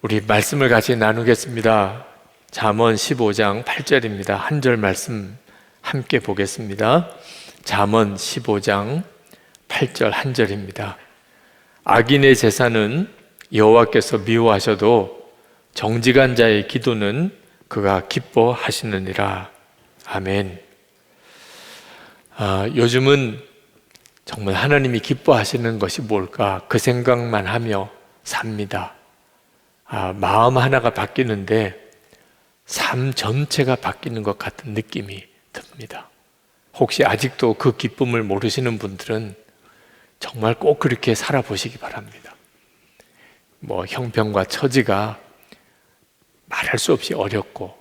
우리 말씀을 같이 나누겠습니다. 잠언 15장 8절입니다. 한 절 말씀 함께 보겠습니다. 잠언 15장 8절 한 절입니다. 악인의 제사는 여호와께서 미워하셔도 정직한 자의 기도는 그가 기뻐하시느니라. 아멘. 요즘은 정말 하나님이 기뻐하시는 것이 뭘까? 그 생각만 하며 삽니다. 마음 하나가 바뀌는데 삶 전체가 바뀌는 것 같은 느낌이 듭니다. 혹시 아직도 그 기쁨을 모르시는 분들은 정말 꼭 그렇게 살아보시기 바랍니다. 형편과 처지가 말할 수 없이 어렵고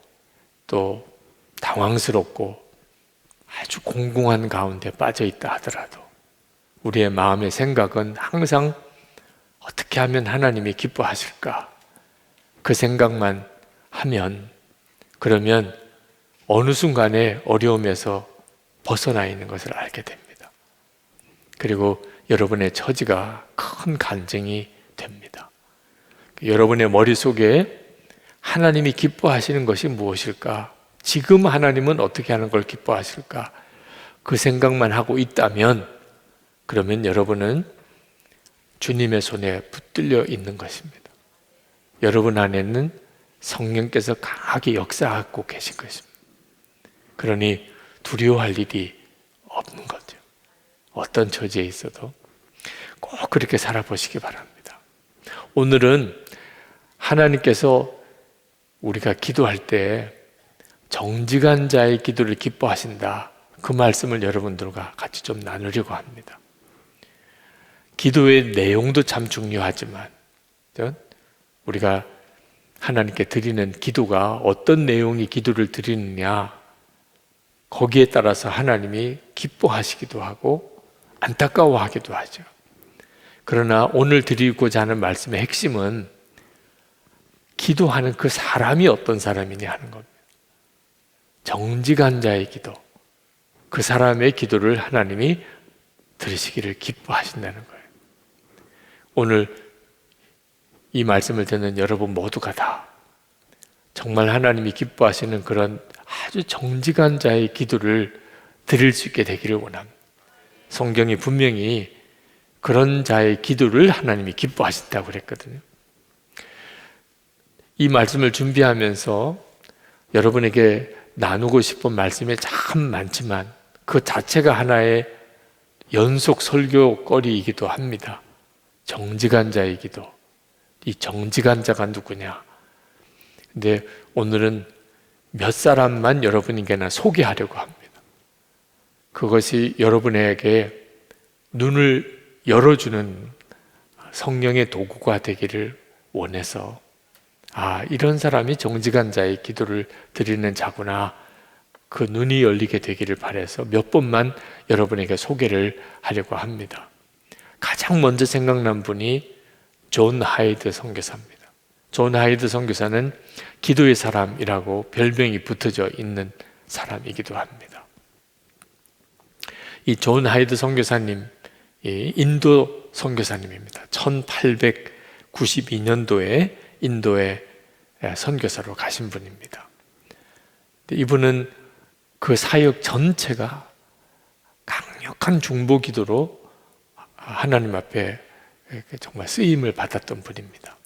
또 당황스럽고 아주 공공한 가운데 빠져 있다 하더라도 우리의 마음의 생각은 항상 어떻게 하면 하나님이 기뻐하실까? 그 생각만 하면 그러면 어느 순간에 어려움에서 벗어나 있는 것을 알게 됩니다. 그리고 여러분의 처지가 큰 간증이 됩니다. 여러분의 머릿속에 하나님이 기뻐하시는 것이 무엇일까? 지금 하나님은 어떻게 하는 걸 기뻐하실까? 그 생각만 하고 있다면 그러면 여러분은 주님의 손에 붙들려 있는 것입니다. 여러분 안에는 성령께서 강하게 역사하고 계신 것입니다. 그러니 두려워할 일이 없는 거죠. 어떤 처지에 있어도 꼭 그렇게 살아보시기 바랍니다. 오늘은 하나님께서 우리가 기도할 때 정직한 자의 기도를 기뻐하신다. 그 말씀을 여러분들과 같이 좀 나누려고 합니다. 기도의 내용도 참 중요하지만 우리가 하나님께 드리는 기도가 어떤 내용의 기도를 드리느냐, 거기에 따라서 하나님이 기뻐하시기도 하고 안타까워하기도 하죠. 그러나 오늘 드리고자 하는 말씀의 핵심은 기도하는 그 사람이 어떤 사람이냐 하는 겁니다. 정직한 자의 기도, 그 사람의 기도를 하나님이 들으시기를 기뻐하신다는 거예요. 오늘 이 말씀을 듣는 여러분 모두가 다 정말 하나님이 기뻐하시는 그런 아주 정직한 자의 기도를 드릴 수 있게 되기를 원합니다. 성경이 분명히 그런 자의 기도를 하나님이 기뻐하신다고 그랬거든요. 이 말씀을 준비하면서 여러분에게 나누고 싶은 말씀이 참 많지만 그 자체가 하나의 연속 설교거리이기도 합니다. 정직한 자의 기도. 이 정직한 자가 누구냐? 근데 오늘은 몇 사람만 여러분에게나 소개하려고 합니다. 그것이 여러분에게 눈을 열어주는 성령의 도구가 되기를 원해서 이런 사람이 정직한 자의 기도를 드리는 자구나, 그 눈이 열리게 되기를 바라서 몇 번만 여러분에게 소개를 하려고 합니다. 가장 먼저 생각난 분이 존 하이드 선교사입니다. 존 하이드 선교사는 기도의 사람이라고 별명이 붙어져 있는 사람이기도 합니다. 이 존 하이드 선교사님, 인도 선교사님입니다. 1892년도에 인도에 선교사로 가신 분입니다. 이분은 그 사역 전체가 강력한 중보 기도로 하나님 앞에 정말 쓰임을 받았던 분입니다.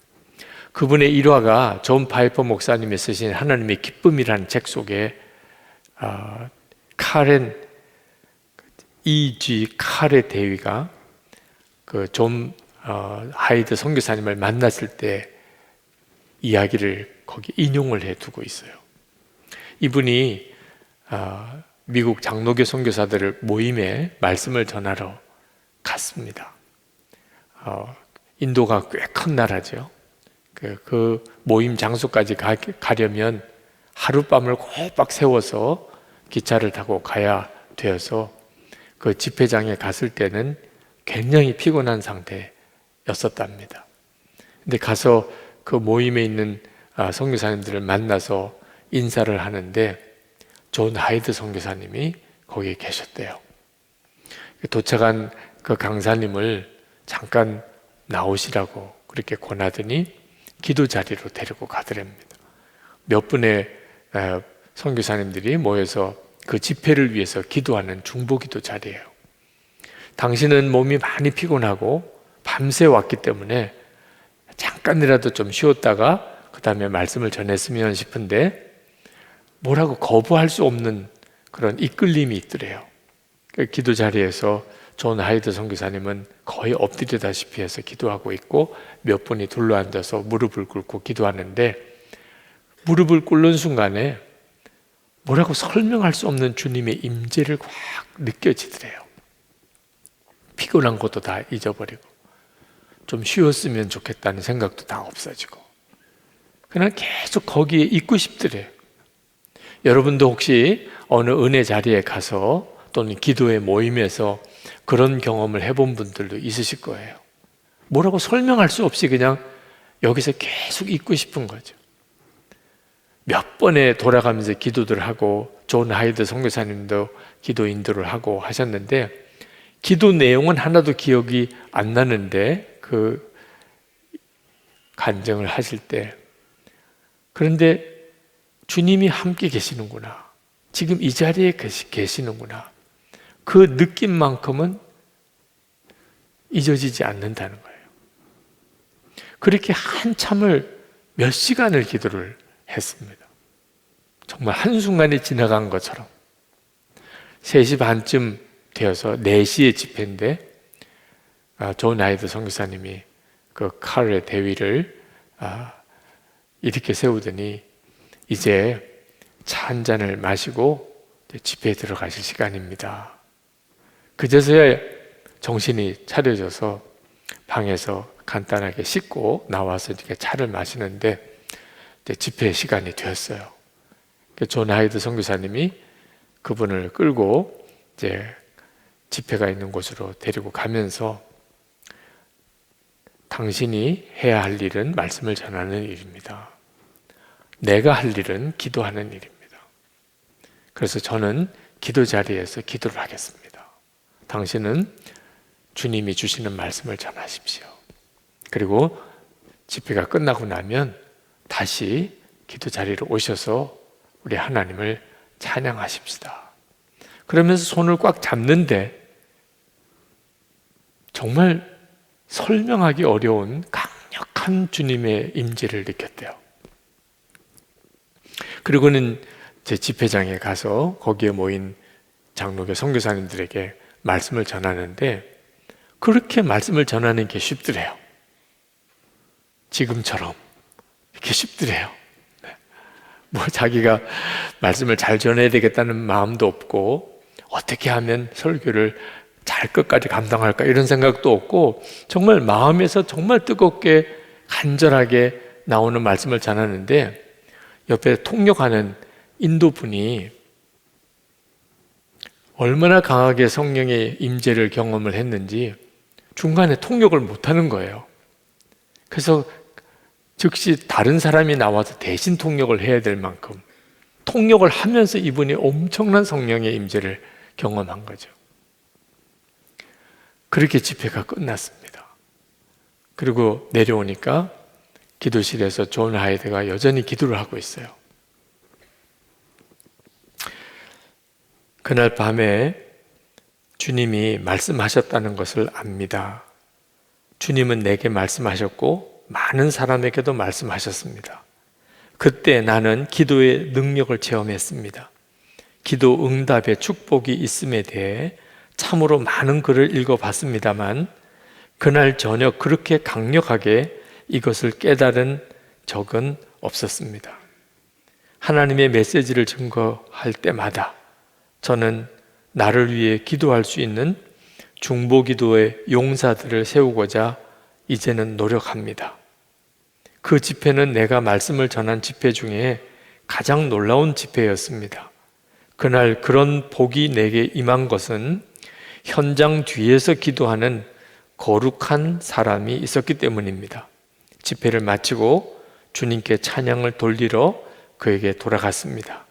그분의 일화가 존 파이퍼 목사님이 쓰신 하나님의 기쁨이라는 책 속에 카렌 E.G. 카레 대위가 그 존 하이드 선교사님을 만났을 때 이야기를 거기 인용을 해두고 있어요. 이분이 미국 장로교 선교사들을 모임에 말씀을 전하러 갔습니다. 인도가 꽤 큰 나라죠. 그 모임 장소까지 가려면 하룻밤을 꼬박 세워서 기차를 타고 가야 되어서 그 집회장에 갔을 때는 굉장히 피곤한 상태였었답니다. 근데 가서 그 모임에 있는 선교사님들을 만나서 인사를 하는데 존 하이드 선교사님이 거기에 계셨대요. 도착한 그 강사님을 잠깐 나오시라고 그렇게 권하더니 기도 자리로 데리고 가더랍니다. 몇 분의 선교사님들이 모여서 그 집회를 위해서 기도하는 중보기도 자리예요. 당신은 몸이 많이 피곤하고 밤새 왔기 때문에 잠깐이라도 좀 쉬었다가 그 다음에 말씀을 전했으면 싶은데 뭐라고 거부할 수 없는 그런 이끌림이 있더래요. 그 기도 자리에서 존 하이드 선교사님은 거의 엎드리다시피 해서 기도하고 있고 몇 분이 둘러앉아서 무릎을 꿇고 기도하는데 무릎을 꿇는 순간에 뭐라고 설명할 수 없는 주님의 임재를 확 느껴지더래요. 피곤한 것도 다 잊어버리고 좀 쉬었으면 좋겠다는 생각도 다 없어지고 그냥 계속 거기에 있고 싶더래요. 여러분도 혹시 어느 은혜 자리에 가서 또는 기도의 모임에서 그런 경험을 해본 분들도 있으실 거예요. 뭐라고 설명할 수 없이 그냥 여기서 계속 있고 싶은 거죠. 몇 번에 돌아가면서 기도들 하고 존 하이드 선교사님도 기도 인도를 하고 하셨는데 기도 내용은 하나도 기억이 안 나는데 그 간증을 하실 때 그런데 주님이 함께 계시는구나. 지금 이 자리에 계시는구나. 그 느낌만큼은 잊어지지 않는다는 거예요. 그렇게 한참을 몇 시간을 기도를 했습니다. 정말 한순간에 지나간 것처럼 3시 반쯤 되어서 4시에 집회인데 존 하이드 선교사님이 그 칼의 대위를 이렇게 세우더니 이제 차 한 잔을 마시고 집회에 들어가실 시간입니다. 그제서야 정신이 차려져서 방에서 간단하게 씻고 나와서 이렇게 차를 마시는데 집회 시간이 되었어요. 존 하이드 선교사님이 그분을 끌고 이제 집회가 있는 곳으로 데리고 가면서 당신이 해야 할 일은 말씀을 전하는 일입니다. 내가 할 일은 기도하는 일입니다. 그래서 저는 기도 자리에서 기도를 하겠습니다. 당신은 주님이 주시는 말씀을 전하십시오. 그리고 집회가 끝나고 나면 다시 기도 자리로 오셔서 우리 하나님을 찬양하십시다. 그러면서 손을 꽉 잡는데 정말 설명하기 어려운 강력한 주님의 임재를 느꼈대요. 그리고는 제 집회장에 가서 거기에 모인 장로교 선교사님들에게 말씀을 전하는데 그렇게 말씀을 전하는 게 쉽더래요. 지금처럼 이렇게 쉽더래요. 뭐 자기가 말씀을 잘 전해야 되겠다는 마음도 없고 어떻게 하면 설교를 잘 끝까지 감당할까 이런 생각도 없고 정말 마음에서 정말 뜨겁게 간절하게 나오는 말씀을 전하는데 옆에 통역하는 인도 분이 얼마나 강하게 성령의 임재를 경험을 했는지 중간에 통역을 못하는 거예요. 그래서 즉시 다른 사람이 나와서 대신 통역을 해야 될 만큼 통역을 하면서 이분이 엄청난 성령의 임재를 경험한 거죠. 그렇게 집회가 끝났습니다. 그리고 내려오니까 기도실에서 존 하이드가 여전히 기도를 하고 있어요. 그날 밤에 주님이 말씀하셨다는 것을 압니다. 주님은 내게 말씀하셨고 많은 사람에게도 말씀하셨습니다. 그때 나는 기도의 능력을 체험했습니다. 기도 응답의 축복이 있음에 대해 참으로 많은 글을 읽어봤습니다만 그날 저녁 그렇게 강력하게 이것을 깨달은 적은 없었습니다. 하나님의 메시지를 증거할 때마다 저는 나를 위해 기도할 수 있는 중보기도의 용사들을 세우고자 이제는 노력합니다. 그 집회는 내가 말씀을 전한 집회 중에 가장 놀라운 집회였습니다. 그날 그런 복이 내게 임한 것은 현장 뒤에서 기도하는 거룩한 사람이 있었기 때문입니다. 집회를 마치고 주님께 찬양을 돌리러 그에게 돌아갔습니다.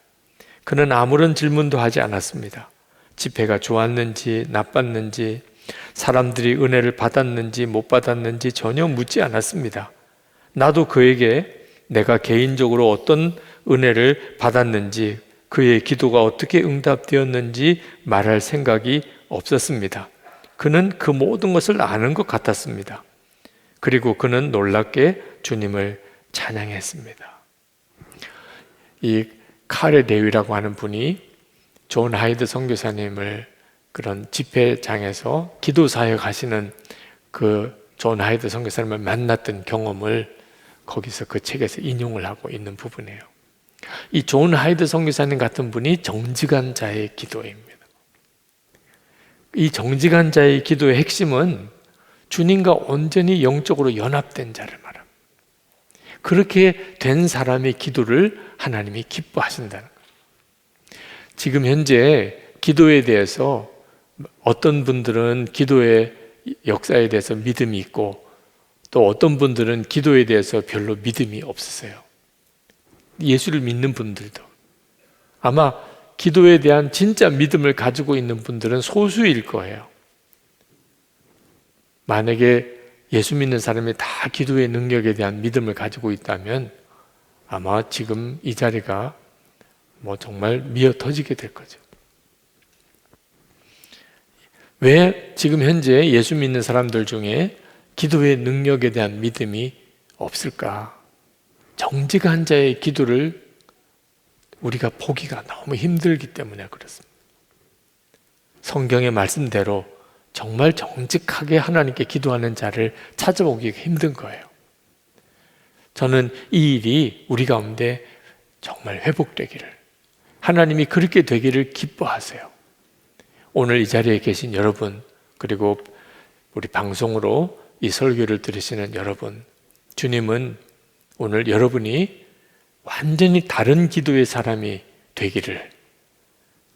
그는 아무런 질문도 하지 않았습니다. 집회가 좋았는지 나빴는지 사람들이 은혜를 받았는지 못 받았는지 전혀 묻지 않았습니다. 나도 그에게 내가 개인적으로 어떤 은혜를 받았는지, 그의 기도가 어떻게 응답되었는지 말할 생각이 없었습니다. 그는 그 모든 것을 아는 것 같았습니다. 그리고 그는 놀랍게 주님을 찬양했습니다. 이 카레 레위라고 하는 분이 존 하이드 선교사님을 그런 집회장에서 기도 사역하시는 그 존 하이드 선교사님을 만났던 경험을 거기서 그 책에서 인용을 하고 있는 부분이에요. 이 존 하이드 선교사님 같은 분이 정직한 자의 기도입니다. 이 정직한 자의 기도의 핵심은 주님과 온전히 영적으로 연합된 자를 말합니다. 그렇게 된 사람의 기도를 하나님이 기뻐하신다는 거예요. 지금 현재 기도에 대해서 어떤 분들은 기도의 역사에 대해서 믿음이 있고, 또 어떤 분들은 기도에 대해서 별로 믿음이 없으세요. 예수를 믿는 분들도. 아마 기도에 대한 진짜 믿음을 가지고 있는 분들은 소수일 거예요. 만약에 예수 믿는 사람이 다 기도의 능력에 대한 믿음을 가지고 있다면 아마 지금 이 자리가 정말 미어 터지게 될 거죠. 왜 지금 현재 예수 믿는 사람들 중에 기도의 능력에 대한 믿음이 없을까? 정직한 자의 기도를 우리가 보기가 너무 힘들기 때문에 그렇습니다. 성경의 말씀대로 정말 정직하게 하나님께 기도하는 자를 찾아보기가 힘든 거예요. 저는 이 일이 우리 가운데 정말 회복되기를, 하나님이 그렇게 되기를 기뻐하세요. 오늘 이 자리에 계신 여러분, 그리고 우리 방송으로 이 설교를 들으시는 여러분, 주님은 오늘 여러분이 완전히 다른 기도의 사람이 되기를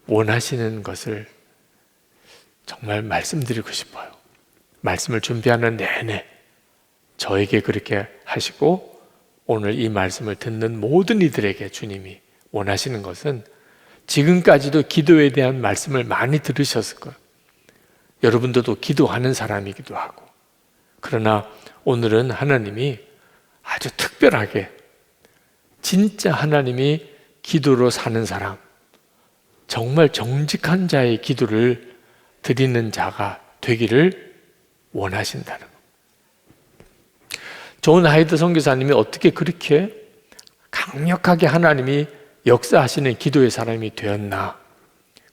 원하시는 것을 정말 말씀드리고 싶어요. 말씀을 준비하는 내내 저에게 그렇게 하시고, 오늘 이 말씀을 듣는 모든 이들에게 주님이 원하시는 것은, 지금까지도 기도에 대한 말씀을 많이 들으셨을 거예요. 여러분들도 기도하는 사람이기도 하고. 그러나 오늘은 하나님이 아주 특별하게 진짜 하나님이 기도로 사는 사람, 정말 정직한 자의 기도를 드리는 자가 되기를 원하신다는 것. 존 하이드 선교사님이 어떻게 그렇게 강력하게 하나님이 역사하시는 기도의 사람이 되었나?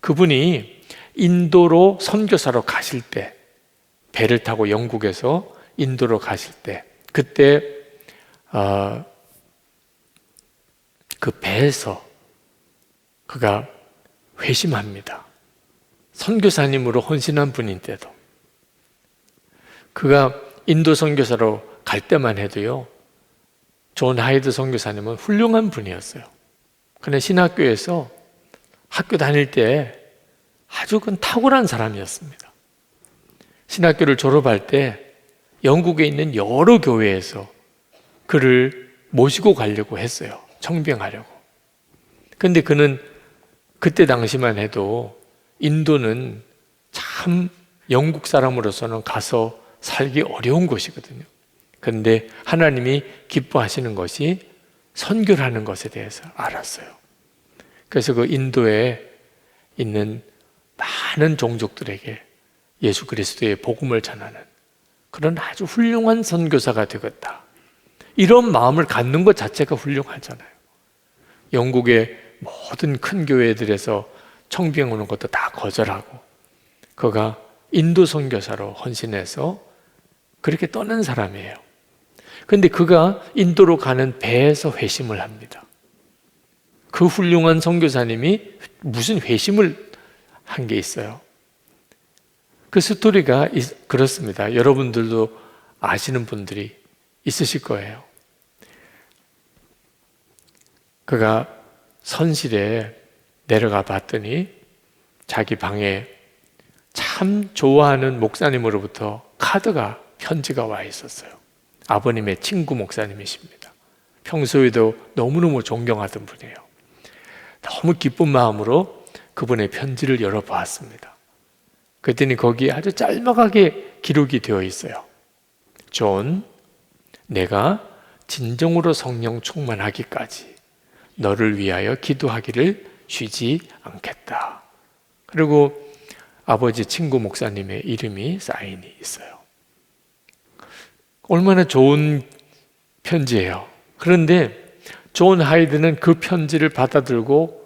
그분이 인도로 선교사로 가실 때, 배를 타고 영국에서 인도로 가실 때, 그때 그 배에서 그가 회심합니다. 선교사님으로 헌신한 분인데도. 그가 인도 선교사로 갈 때만 해도요, 존 하이드 선교사님은 훌륭한 분이었어요. 그런데 신학교에서 학교 다닐 때 아주 탁월한 사람이었습니다. 신학교를 졸업할 때 영국에 있는 여러 교회에서 그를 모시고 가려고 했어요. 청빙하려고. 그런데 그는 그때 당시만 해도 인도는 참 영국 사람으로서는 가서 살기 어려운 곳이거든요. 그런데 하나님이 기뻐하시는 것이 선교를 하는 것에 대해서 알았어요. 그래서 그 인도에 있는 많은 종족들에게 예수 그리스도의 복음을 전하는 그런 아주 훌륭한 선교사가 되겠다. 이런 마음을 갖는 것 자체가 훌륭하잖아요. 영국의 모든 큰 교회들에서 청빙 오는 것도 다 거절하고, 그가 인도 선교사로 헌신해서 그렇게 떠난 사람이에요. 그런데 그가 인도로 가는 배에서 회심을 합니다. 그 훌륭한 선교사님이 무슨 회심을 한 게 있어요. 그 스토리가 그렇습니다. 여러분들도 아시는 분들이 있으실 거예요. 그가 선실에 내려가 봤더니 자기 방에 참 좋아하는 목사님으로부터 편지가 와 있었어요. 아버님의 친구 목사님이십니다. 평소에도 너무너무 존경하던 분이에요. 너무 기쁜 마음으로 그분의 편지를 열어보았습니다. 그랬더니 거기에 아주 짤막하게 기록이 되어 있어요. 존, 내가 진정으로 성령 충만하기까지 너를 위하여 기도하기를 쉬지 않겠다. 그리고 아버지 친구 목사님의 이름이 사인이 있어요. 얼마나 좋은 편지예요. 그런데 존 하이드는 그 편지를 받아들고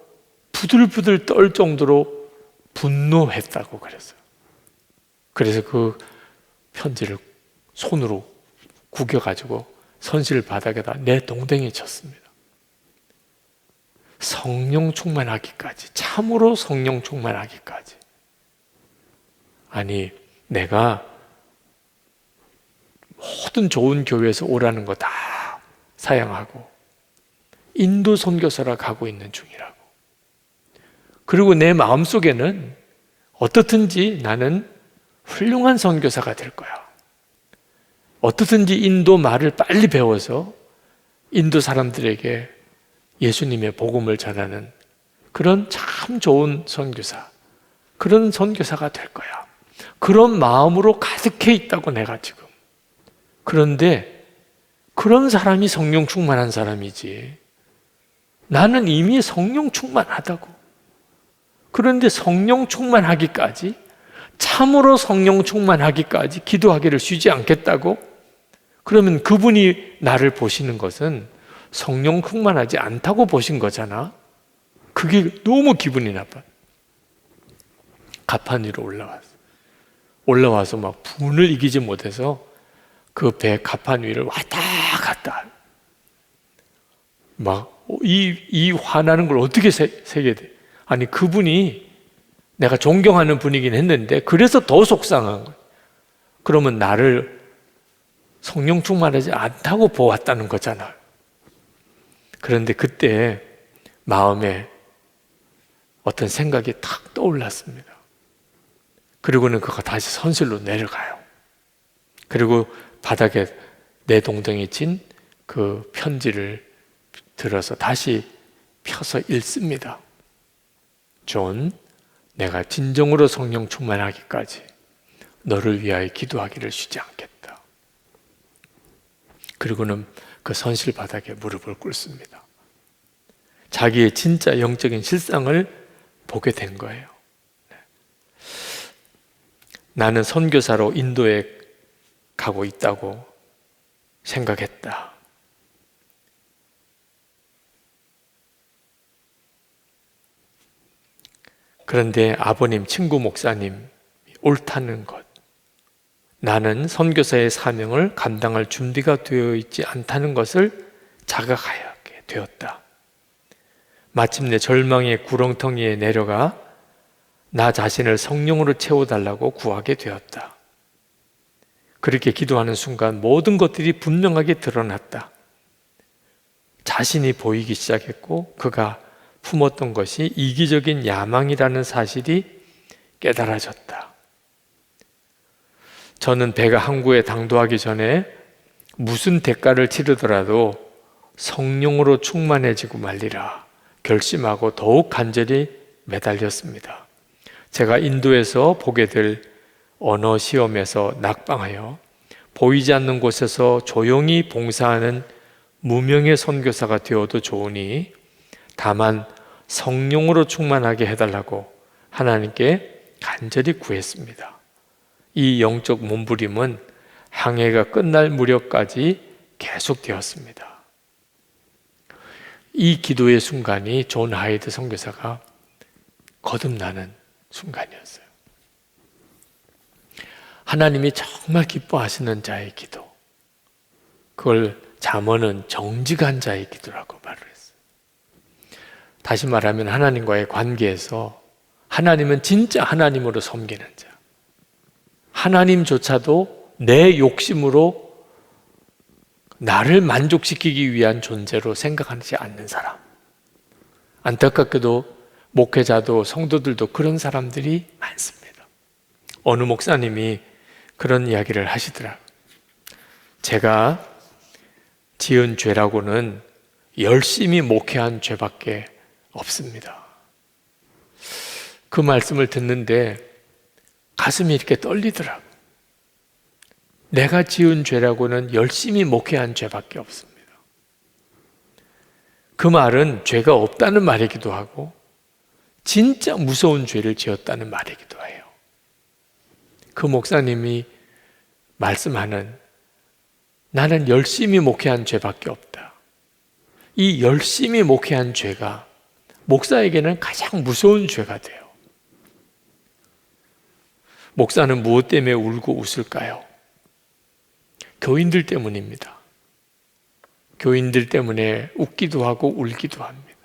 부들부들 떨 정도로 분노했다고 그랬어요. 그래서 그 편지를 손으로 구겨가지고 선실 바닥에다 내 동댕이에 쳤습니다. 성령 충만하기까지, 참으로 성령 충만하기까지. 아니, 내가 모든 좋은 교회에서 오라는 거 다 사양하고 인도 선교사라 가고 있는 중이라고. 그리고 내 마음속에는 어떻든지 나는 훌륭한 선교사가 될 거야. 어떻든지 인도 말을 빨리 배워서 인도 사람들에게 예수님의 복음을 전하는 그런 참 좋은 선교사, 그런 선교사가 될 거야. 그런 마음으로 가득해 있다고 내가 지금. 그런데 그런 사람이 성령 충만한 사람이지. 나는 이미 성령 충만하다고. 그런데 성령 충만하기까지, 참으로 성령 충만하기까지 기도하기를 쉬지 않겠다고? 그러면 그분이 나를 보시는 것은 성령 충만하지 않다고 보신 거잖아. 그게 너무 기분이 나빠. 가판 위로 올라와서 막 분을 이기지 못해서 그 배 가판 위를 왔다 갔다. 막 이 화나는 걸 어떻게 세게 돼? 아니, 그분이 내가 존경하는 분이긴 했는데 그래서 더 속상한 거예요. 그러면 나를 성령 충만하지 않다고 보았다는 거잖아요. 그런데 그때 마음에 어떤 생각이 탁 떠올랐습니다. 그리고는 그가 다시 선실로 내려가요. 그리고 바닥에 내 동댕이 친 그 편지를 들어서 다시 펴서 읽습니다. 존, 내가 진정으로 성령 충만하기까지 너를 위하여 기도하기를 쉬지 않겠다. 그리고는 그 선실 바닥에 무릎을 꿇습니다. 자기의 진짜 영적인 실상을 보게 된 거예요. 나는 선교사로 인도에 가고 있다고 생각했다. 그런데 아버님, 친구 목사님, 옳다는 것, 나는 선교사의 사명을 감당할 준비가 되어 있지 않다는 것을 자각하게 되었다. 마침내 절망의 구렁텅이에 내려가 나 자신을 성령으로 채워달라고 구하게 되었다. 그렇게 기도하는 순간 모든 것들이 분명하게 드러났다. 자신이 보이기 시작했고 그가 품었던 것이 이기적인 야망이라는 사실이 깨달아졌다. 저는 배가 항구에 당도하기 전에 무슨 대가를 치르더라도 성령으로 충만해지고 말리라 결심하고 더욱 간절히 매달렸습니다. 제가 인도에서 보게 될 언어 시험에서 낙방하여 보이지 않는 곳에서 조용히 봉사하는 무명의 선교사가 되어도 좋으니 다만 성령으로 충만하게 해달라고 하나님께 간절히 구했습니다. 이 영적 몸부림은 항해가 끝날 무렵까지 계속되었습니다. 이 기도의 순간이 존 하이드 선교사가 거듭나는 순간이었어요. 하나님이 정말 기뻐하시는 자의 기도, 그걸 잠언은 정직한 자의 기도라고 말을 했어요. 다시 말하면 하나님과의 관계에서 하나님은 진짜 하나님으로 섬기는 자, 하나님조차도 내 욕심으로 나를 만족시키기 위한 존재로 생각하지 않는 사람. 안타깝게도 목회자도 성도들도 그런 사람들이 많습니다. 어느 목사님이 그런 이야기를 하시더라고요. 제가 지은 죄라고는 열심히 목회한 죄밖에 없습니다. 그 말씀을 듣는데 가슴이 이렇게 떨리더라고요. 내가 지은 죄라고는 열심히 목회한 죄밖에 없습니다. 그 말은 죄가 없다는 말이기도 하고 진짜 무서운 죄를 지었다는 말이기도 해요. 그 목사님이 말씀하는 나는 열심히 목회한 죄밖에 없다. 이 열심히 목회한 죄가 목사에게는 가장 무서운 죄가 돼요. 목사는 무엇 때문에 울고 웃을까요? 교인들 때문입니다. 교인들 때문에 웃기도 하고 울기도 합니다.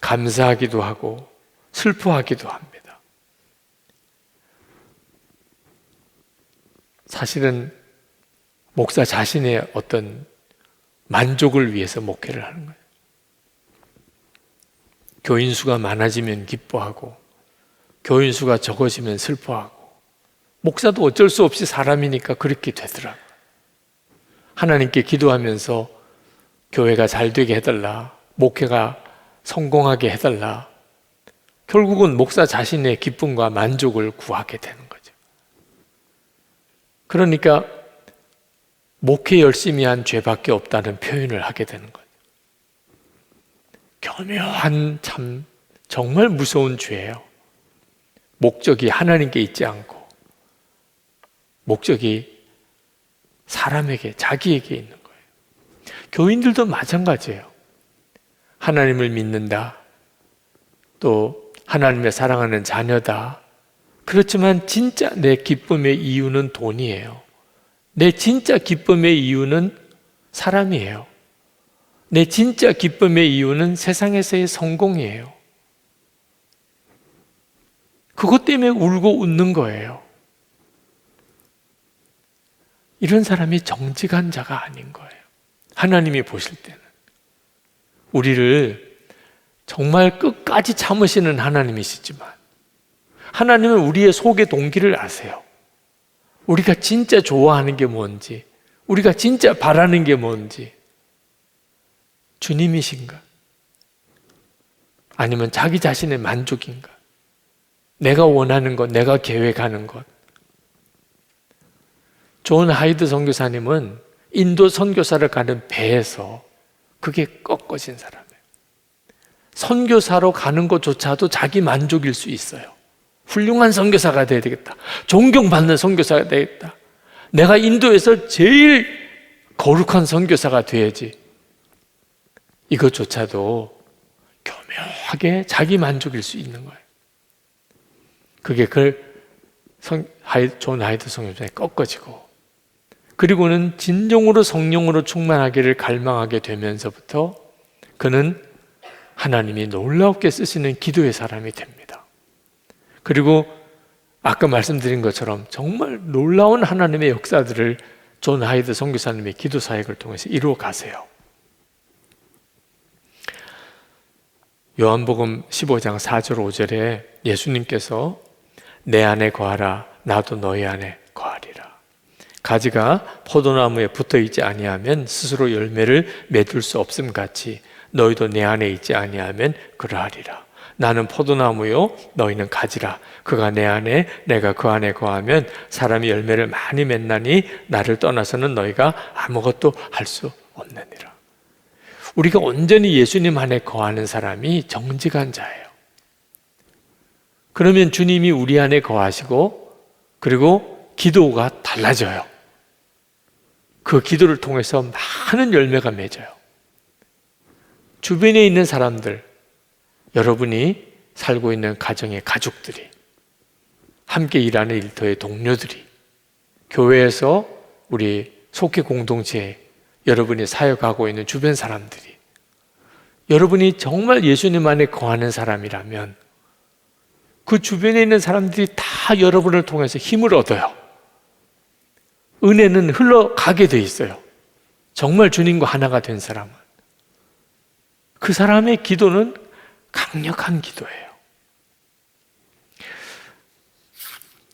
감사하기도 하고 슬퍼하기도 합니다. 사실은 목사 자신의 어떤 만족을 위해서 목회를 하는 거예요. 교인 수가 많아지면 기뻐하고 교인 수가 적어지면 슬퍼하고 목사도 어쩔 수 없이 사람이니까 그렇게 되더라고요. 하나님께 기도하면서 교회가 잘 되게 해달라, 목회가 성공하게 해달라. 결국은 목사 자신의 기쁨과 만족을 구하게 되는 거죠. 그러니까 목회 열심히 한 죄밖에 없다는 표현을 하게 되는 거죠. 교묘한 참 정말 무서운 죄예요. 목적이 하나님께 있지 않고 목적이 사람에게, 자기에게 있는 거예요. 교인들도 마찬가지예요. 하나님을 믿는다. 또 하나님의 사랑하는 자녀다. 그렇지만 진짜 내 기쁨의 이유는 돈이에요. 내 진짜 기쁨의 이유는 사람이에요. 내 진짜 기쁨의 이유는 세상에서의 성공이에요. 그것 때문에 울고 웃는 거예요. 이런 사람이 정직한 자가 아닌 거예요. 하나님이 보실 때는. 우리를 정말 끝까지 참으시는 하나님이시지만 하나님은 우리의 속의 동기를 아세요. 우리가 진짜 좋아하는 게 뭔지, 우리가 진짜 바라는 게 뭔지. 주님이신가? 아니면 자기 자신의 만족인가? 내가 원하는 것, 내가 계획하는 것. 존 하이드 선교사님은 인도 선교사를 가는 배에서 그게 꺾어진 사람이에요. 선교사로 가는 것조차도 자기 만족일 수 있어요. 훌륭한 선교사가 돼야 되겠다. 존경받는 선교사가 되겠다. 내가 인도에서 제일 거룩한 선교사가 돼야지. 이것조차도 교묘하게 자기 만족일 수 있는 거예요. 그게 존 하이드 선교사에 꺾어지고, 그리고는 진정으로 성령으로 충만하기를 갈망하게 되면서부터 그는 하나님이 놀랍게 쓰시는 기도의 사람이 됩니다. 그리고 아까 말씀드린 것처럼 정말 놀라운 하나님의 역사들을 존 하이드 선교사님의 기도 사역을 통해서 이루어 가세요. 요한복음 15장 4절 5절에 예수님께서 내 안에 거하라, 나도 너희 안에 거하리라. 가지가 포도나무에 붙어 있지 아니하면 스스로 열매를 맺을 수 없음 같이 너희도 내 안에 있지 아니하면 그러하리라. 나는 포도나무요 너희는 가지라. 그가 내 안에 내가 그 안에 거하면 사람이 열매를 많이 맺나니 나를 떠나서는 너희가 아무것도 할 수 없느니라. 우리가 온전히 예수님 안에 거하는 사람이 정직한 자예요. 그러면 주님이 우리 안에 거하시고 그리고 기도가 달라져요. 그 기도를 통해서 많은 열매가 맺어요. 주변에 있는 사람들, 여러분이 살고 있는 가정의 가족들이, 함께 일하는 일터의 동료들이, 교회에서 우리 속회 공동체에 여러분이 사역하고 있는 주변 사람들이, 여러분이 정말 예수님 안에 거하는 사람이라면 그 주변에 있는 사람들이 다 여러분을 통해서 힘을 얻어요. 은혜는 흘러가게 돼 있어요. 정말 주님과 하나가 된 사람은. 그 사람의 기도는 강력한 기도예요.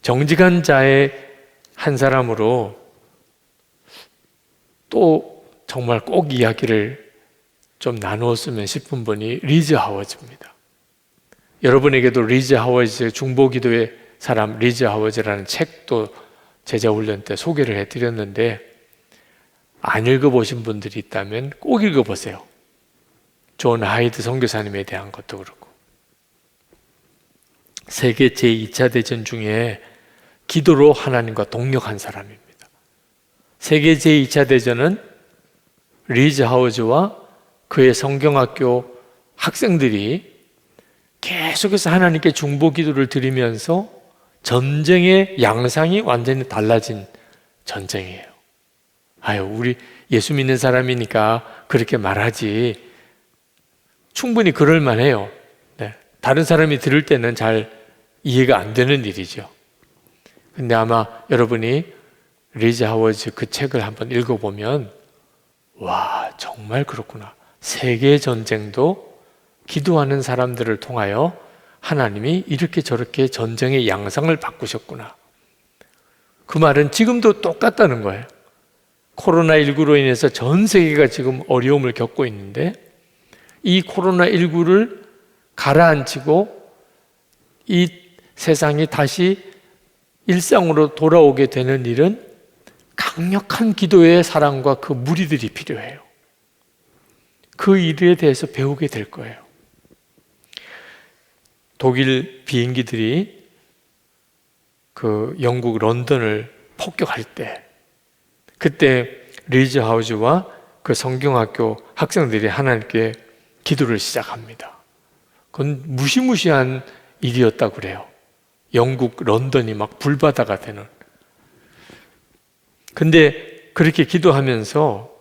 정직한 자의 한 사람으로 또 정말 꼭 이야기를 좀 나누었으면 싶은 분이 리즈 하워즈입니다. 여러분에게도 리즈 하워즈의 중보기도의 사람 리즈 하워즈라는 책도 제자훈련 때 소개를 해드렸는데 안 읽어보신 분들이 있다면 꼭 읽어보세요. 존 하이드 선교사님에 대한 것도 그렇고, 세계 제2차 대전 중에 기도로 하나님과 동역한 사람입니다. 세계 제2차 대전은 리즈 하우즈와 그의 성경학교 학생들이 계속해서 하나님께 중보 기도를 드리면서 전쟁의 양상이 완전히 달라진 전쟁이에요. 아유, 우리 예수 믿는 사람이니까 그렇게 말하지. 충분히 그럴 만해요. 네. 다른 사람이 들을 때는 잘 이해가 안 되는 일이죠. 근데 아마 여러분이 리즈 하워즈 그 책을 한번 읽어보면, 와, 정말 그렇구나. 세계 전쟁도 기도하는 사람들을 통하여 하나님이 이렇게 저렇게 전쟁의 양상을 바꾸셨구나. 그 말은 지금도 똑같다는 거예요. 코로나19로 인해서 전 세계가 지금 어려움을 겪고 있는데, 이 코로나19를 가라앉히고 이 세상이 다시 일상으로 돌아오게 되는 일은 강력한 기도의 사랑과 그 무리들이 필요해요. 그 일에 대해서 배우게 될 거예요. 독일 비행기들이 그 영국 런던을 폭격할 때, 그때 리즈 하우즈와 그 성경학교 학생들이 하나님께 기도를 시작합니다. 그건 무시무시한 일이었다고 그래요. 영국 런던이 막 불바다가 되는. 근데 그렇게 기도하면서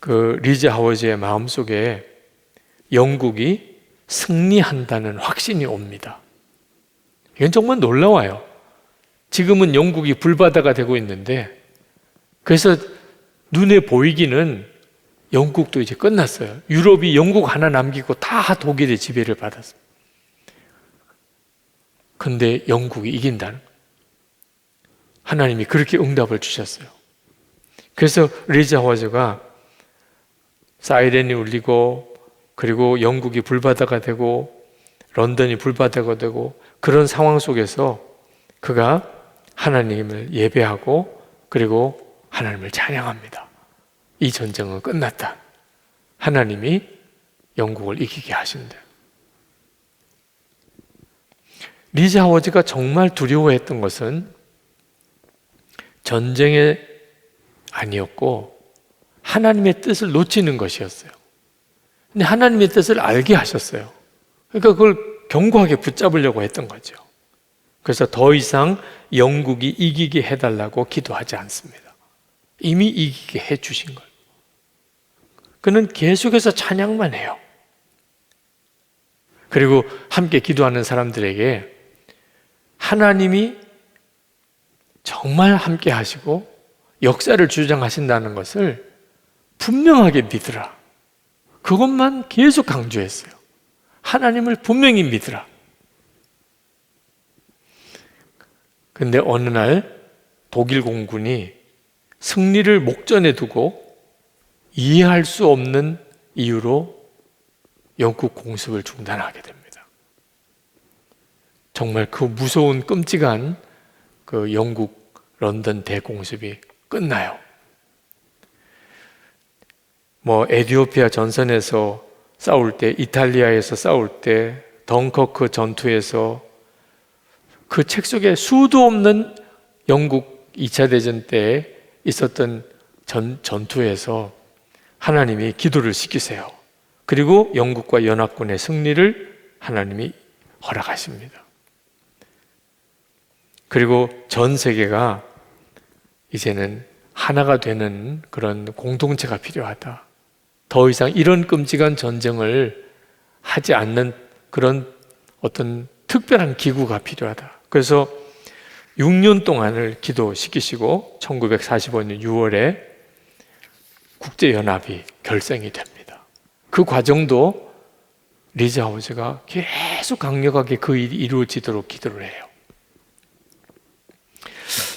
그 리즈 하우즈의 마음속에 영국이 승리한다는 확신이 옵니다. 이건 정말 놀라워요. 지금은 영국이 불바다가 되고 있는데, 그래서 눈에 보이기는 영국도 이제 끝났어요. 유럽이 영국 하나 남기고 다 독일의 지배를 받았어요. 근데 영국이 이긴다는, 하나님이 그렇게 응답을 주셨어요. 그래서 리즈 하워즈가 사이렌이 울리고, 그리고 영국이 불바다가 되고 런던이 불바다가 되고, 그런 상황 속에서 그가 하나님을 예배하고 그리고 하나님을 찬양합니다. 이 전쟁은 끝났다. 하나님이 영국을 이기게 하신다. 리즈 하워즈가 정말 두려워했던 것은 전쟁이 아니었고 하나님의 뜻을 놓치는 것이었어요. 근데 하나님의 뜻을 알게 하셨어요. 그러니까 그걸 견고하게 붙잡으려고 했던 거죠. 그래서 더 이상 영국이 이기게 해달라고 기도하지 않습니다. 이미 이기게 해주신 거예요. 그는 계속해서 찬양만 해요. 그리고 함께 기도하는 사람들에게 하나님이 정말 함께 하시고 역사를 주장하신다는 것을 분명하게 믿으라. 그것만 계속 강조했어요. 하나님을 분명히 믿으라. 근데 어느 날 독일 공군이 승리를 목전에 두고 이해할 수 없는 이유로 영국 공습을 중단하게 됩니다. 정말 그 무서운 끔찍한 그 영국 런던 대공습이 끝나요. 에디오피아 전선에서 싸울 때, 이탈리아에서 싸울 때, 덩커크 전투에서 그 책 속에 수도 없는 영국 2차 대전 때 있었던 전투에서 하나님이 기도를 시키세요. 그리고 영국과 연합군의 승리를 하나님이 허락하십니다. 그리고 전 세계가 이제는 하나가 되는 그런 공동체가 필요하다. 더 이상 이런 끔찍한 전쟁을 하지 않는 그런 어떤 특별한 기구가 필요하다. 그래서 6년 동안을 기도시키시고 1945년 6월에 국제연합이 결성이 됩니다. 그 과정도 리즈 하우즈가 계속 강력하게 그 일이 이루어지도록 기도를 해요.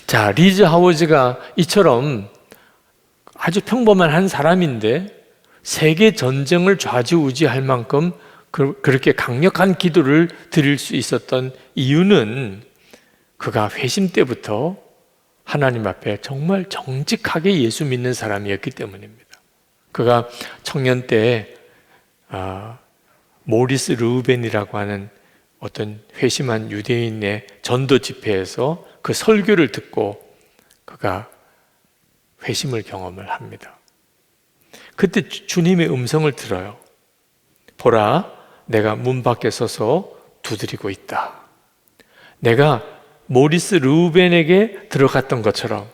자, 리즈 하우즈가 이처럼 아주 평범한 한 사람인데 세계 전쟁을 좌지우지할 만큼 그렇게 강력한 기도를 드릴 수 있었던 이유는 그가 회심 때부터 하나님 앞에 정말 정직하게 예수 믿는 사람이었기 때문입니다. 그가 청년 때 모리스 르우벤이라고 하는 어떤 회심한 유대인의 전도 집회에서 그 설교를 듣고 그가 회심을 경험을 합니다. 그때 주님의 음성을 들어요. 보라, 내가 문 밖에 서서 두드리고 있다. 내가 모리스 르우벤에게 들어갔던 것처럼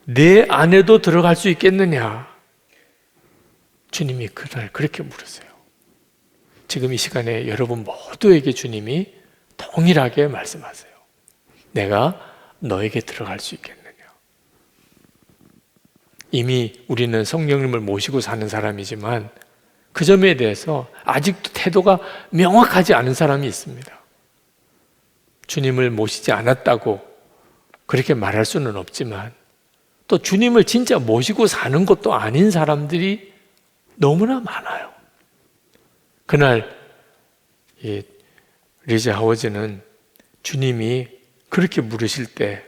내 안에도 들어갈 수 있겠느냐? 주님이 그날 그렇게 물으세요. 지금 이 시간에 여러분 모두에게 주님이 동일하게 말씀하세요. 내가 너에게 들어갈 수 있겠느냐? 이미 우리는 성령님을 모시고 사는 사람이지만 그 점에 대해서 아직도 태도가 명확하지 않은 사람이 있습니다. 주님을 모시지 않았다고 그렇게 말할 수는 없지만 또 주님을 진짜 모시고 사는 것도 아닌 사람들이 너무나 많아요. 그날 이 리즈 하워즈는 주님이 그렇게 물으실 때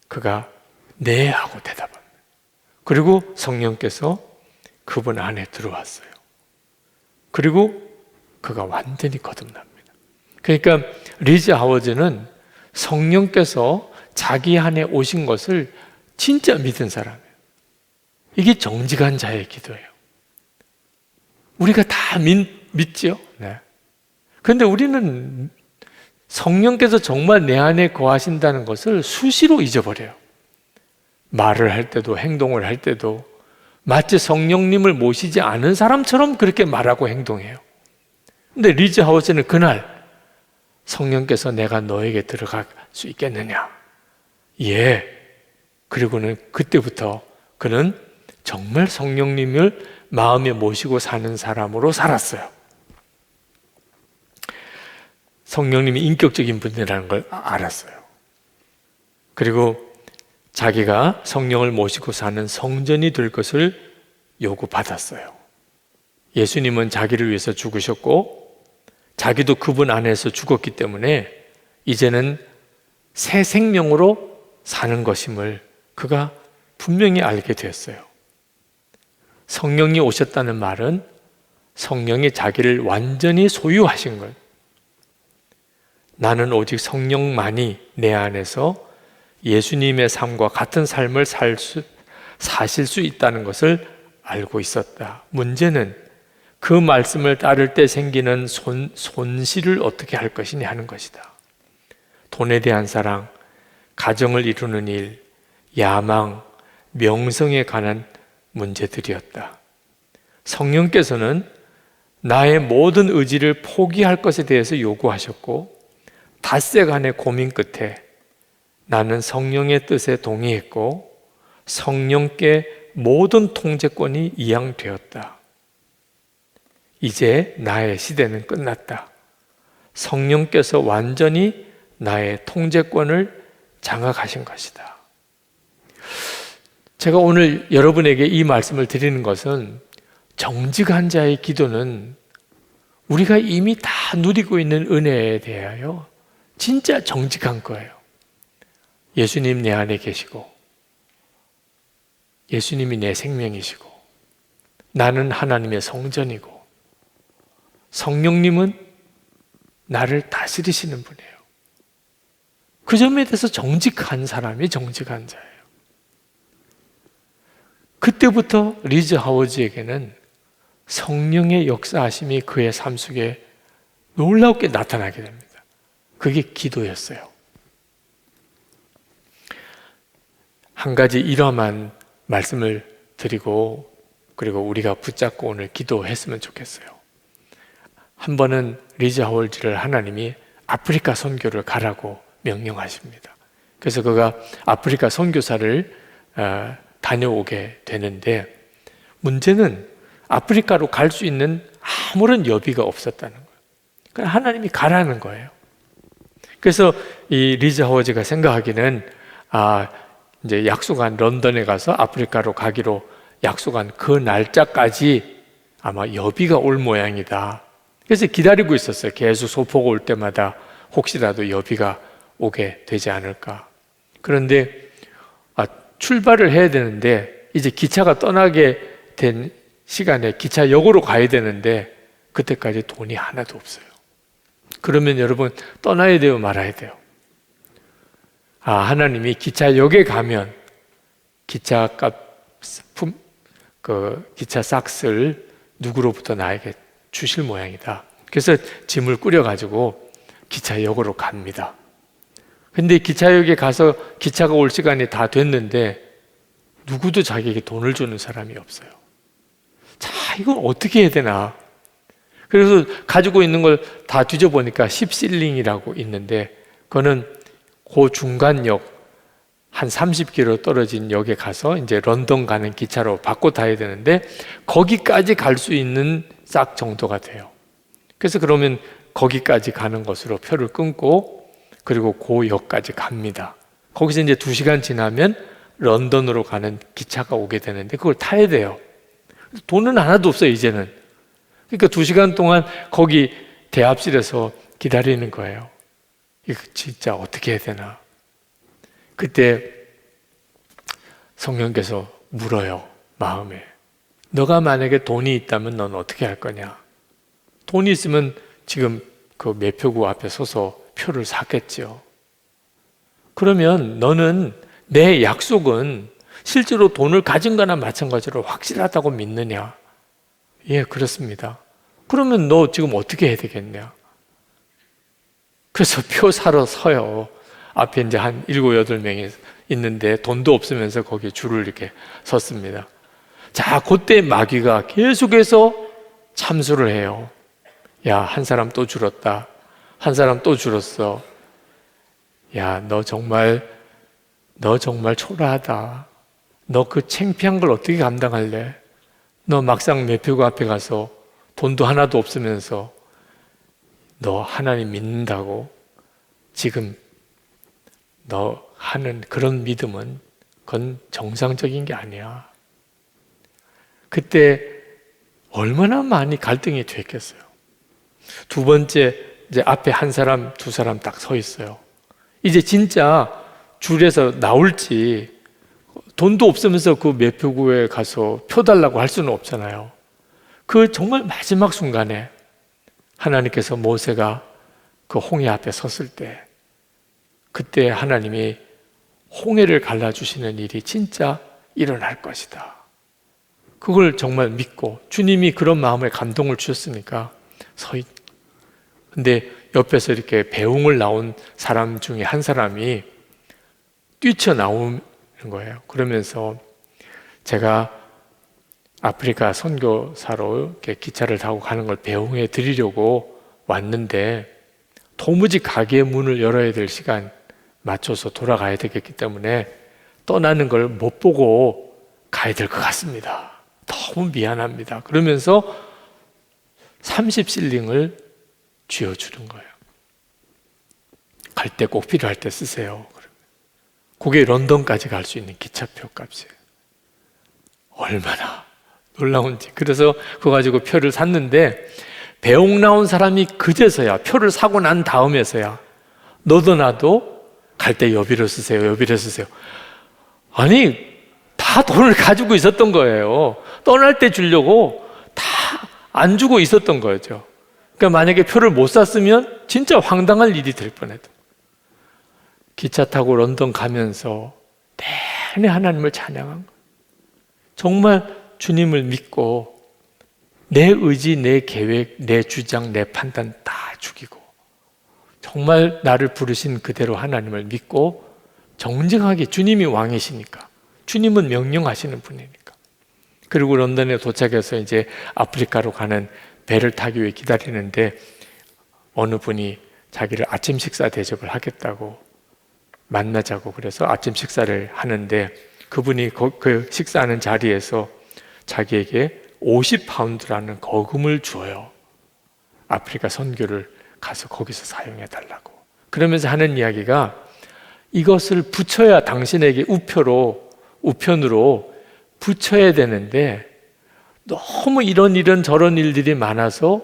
그가 네 하고 대답합니다. 그리고 성령께서 그분 안에 들어왔어요. 그리고 그가 완전히 거듭납니다. 그러니까 리즈 하워즈는 성령께서 자기 안에 오신 것을 진짜 믿은 사람이에요. 이게 정직한 자의 기도예요. 우리가 다 믿죠? 네. 그런데 우리는 성령께서 정말 내 안에 거하신다는 것을 수시로 잊어버려요. 말을 할 때도 행동을 할 때도 마치 성령님을 모시지 않은 사람처럼 그렇게 말하고 행동해요. 근데 리즈 하워즈는 그날 성령께서 내가 너에게 들어갈 수 있겠느냐? 예. 그리고는 그때부터 그는 정말 성령님을 마음에 모시고 사는 사람으로 살았어요. 성령님이 인격적인 분이라는 걸 알았어요. 그리고 자기가 성령을 모시고 사는 성전이 될 것을 요구받았어요. 예수님은 자기를 위해서 죽으셨고 자기도 그분 안에서 죽었기 때문에 이제는 새 생명으로 사는 것임을 그가 분명히 알게 되었어요. 성령이 오셨다는 말은 성령이 자기를 완전히 소유하신 것. 나는 오직 성령만이 내 안에서 예수님의 삶과 같은 삶을 사실 수 있다는 것을 알고 있었다. 문제는 그 말씀을 따를 때 생기는 손실을 어떻게 할 것이냐 하는 것이다. 돈에 대한 사랑, 가정을 이루는 일, 야망, 명성에 관한 문제들이었다. 성령께서는 나의 모든 의지를 포기할 것에 대해서 요구하셨고 닷새간의 고민 끝에 나는 성령의 뜻에 동의했고 성령께 모든 통제권이 이양되었다. 이제 나의 시대는 끝났다. 성령께서 완전히 나의 통제권을 장악하신 것이다. 제가 오늘 여러분에게 이 말씀을 드리는 것은 정직한 자의 기도는 우리가 이미 다 누리고 있는 은혜에 대하여 진짜 정직한 거예요. 예수님 내 안에 계시고 예수님이 내 생명이시고 나는 하나님의 성전이고 성령님은 나를 다스리시는 분이에요. 그 점에 대해서 정직한 사람이 정직한 자예요. 그때부터 리즈 하워즈에게는 성령의 역사하심이 그의 삶 속에 놀랍게 나타나게 됩니다. 그게 기도였어요. 한 가지 일화만 말씀을 드리고 그리고 우리가 붙잡고 오늘 기도했으면 좋겠어요. 한 번은 리즈 하워즈를 하나님이 아프리카 선교를 가라고 명령하십니다. 그래서 그가 아프리카 선교사를 다녀오게 되는데 문제는 아프리카로 갈 수 있는 아무런 여비가 없었다는 거예요. 그러니까 하나님이 가라는 거예요. 그래서 이 리즈 하워즈가 생각하기는 이제 약속한 런던에 가서 아프리카로 가기로 약속한 그 날짜까지 아마 여비가 올 모양이다. 그래서 기다리고 있었어요. 계속 소포가 올 때마다 혹시라도 여비가 오게 되지 않을까. 그런데 출발을 해야 되는데 이제 기차가 떠나게 된 시간에 기차역으로 가야 되는데 그때까지 돈이 하나도 없어요. 그러면 여러분 떠나야 돼요, 말아야 돼요? 하나님이 기차역에 가면 기차 싹스를 누구로부터 나에게 주실 모양이다. 그래서 짐을 꾸려가지고 기차역으로 갑니다. 근데 기차역에 가서 기차가 올 시간이 다 됐는데 누구도 자기에게 돈을 주는 사람이 없어요. 자, 이걸 어떻게 해야 되나? 그래서 가지고 있는 걸 다 뒤져보니까 10실링이라고 있는데 그거는 그 중간역 한 30km 떨어진 역에 가서 이제 런던 가는 기차로 바꿔 타야 되는데 거기까지 갈 수 있는 싹 정도가 돼요. 그래서 그러면 거기까지 가는 것으로 표를 끊고 그리고 그 역까지 갑니다. 거기서 이제 2시간 지나면 런던으로 가는 기차가 오게 되는데 그걸 타야 돼요. 돈은 하나도 없어요, 이제는. 그러니까 2시간 동안 거기 대합실에서 기다리는 거예요. 이거 진짜 어떻게 해야 되나? 그때 성령께서 물어요, 마음에. 너가 만약에 돈이 있다면 넌 어떻게 할 거냐? 돈이 있으면 지금 그 매표구 앞에 서서 표를 샀겠죠. 그러면 너는 내 약속은 실제로 돈을 가진 거나 마찬가지로 확실하다고 믿느냐? 예, 그렇습니다. 그러면 너 지금 어떻게 해야 되겠냐? 그래서 표 사러 서요. 앞에 이제 한 7, 8명이 있는데 돈도 없으면서 거기에 줄을 이렇게 섰습니다. 자, 그때 마귀가 계속해서 참수를 해요. 야, 한 사람 또 줄었다. 한 사람 또 줄었어. 야, 너 정말 초라하다. 너 그 창피한 걸 어떻게 감당할래? 너 막상 매표구 앞에 가서 돈도 하나도 없으면서 너 하나님 믿는다고 지금 너 하는 그런 믿음은 그건 정상적인 게 아니야. 그때 얼마나 많이 갈등이 됐겠어요. 두 번째, 이제 앞에 한 사람, 두 사람 딱 서 있어요. 이제 진짜 줄에서 나올지 돈도 없으면서 그 매표구에 가서 표 달라고 할 수는 없잖아요. 그 정말 마지막 순간에 하나님께서 모세가 그 홍해 앞에 섰을 때 그때 하나님이 홍해를 갈라주시는 일이 진짜 일어날 것이다. 그걸 정말 믿고 주님이 그런 마음에 감동을 주셨으니까 근데 옆에서 이렇게 배웅을 나온 사람 중에 한 사람이 뛰쳐나오는 거예요. 그러면서 제가 아프리카 선교사로 이렇게 기차를 타고 가는 걸 배웅해 드리려고 왔는데 도무지 가게의 문을 열어야 될 시간 맞춰서 돌아가야 되겠기 때문에 떠나는 걸 못 보고 가야 될 것 같습니다. 너무 미안합니다. 그러면서 30실링을 쥐어주는 거예요. 갈 때 꼭 필요할 때 쓰세요. 그게 런던까지 갈 수 있는 기차표 값이에요. 얼마나 놀라운지. 그래서 그거 가지고 표를 샀는데 배웅 나온 사람이 그제서야 표를 사고 난 다음에서야 너도 나도 갈 때 여비로 쓰세요. 여비로 쓰세요. 아니 다 돈을 가지고 있었던 거예요. 떠날 때 주려고 다 안 주고 있었던 거죠. 그러니까 만약에 표를 못 샀으면 진짜 황당할 일이 될 뻔했던 거예요. 기차 타고 런던 가면서 내내 하나님을 찬양한 거예요. 정말 주님을 믿고 내 의지, 내 계획, 내 주장, 내 판단 다 죽이고 정말 나를 부르신 그대로 하나님을 믿고 정직하게 주님이 왕이시니까 주님은 명령하시는 분이니까 그리고 런던에 도착해서 이제 아프리카로 가는 배를 타기 위해 기다리는데 어느 분이 자기를 아침 식사 대접을 하겠다고 만나자고 그래서 아침 식사를 하는데 그분이 그 식사하는 자리에서 자기에게 50파운드라는 거금을 주어요. 아프리카 선교를 가서 거기서 사용해 달라고. 그러면서 하는 이야기가 이것을 붙여야 당신에게 우편으로 붙여야 되는데 너무 이런 저런 일들이 많아서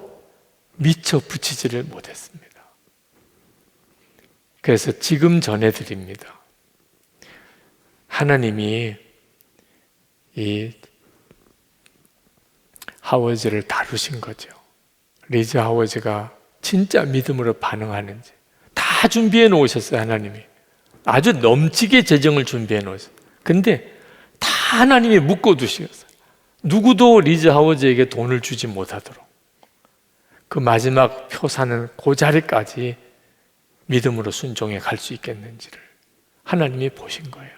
미처 붙이지를 못했습니다. 그래서 지금 전해드립니다. 하나님이 이 하워즈를 다루신 거죠. 리즈 하워즈가 진짜 믿음으로 반응하는지 다 준비해 놓으셨어요. 하나님이 아주 넘치게 재정을 준비해 놓으셨어요. 근데 다 하나님이 묶어두셨어요. 누구도 리즈 하워즈에게 돈을 주지 못하도록. 그 마지막 표 사는 그 자리까지 믿음으로 순종해 갈 수 있겠는지를 하나님이 보신 거예요.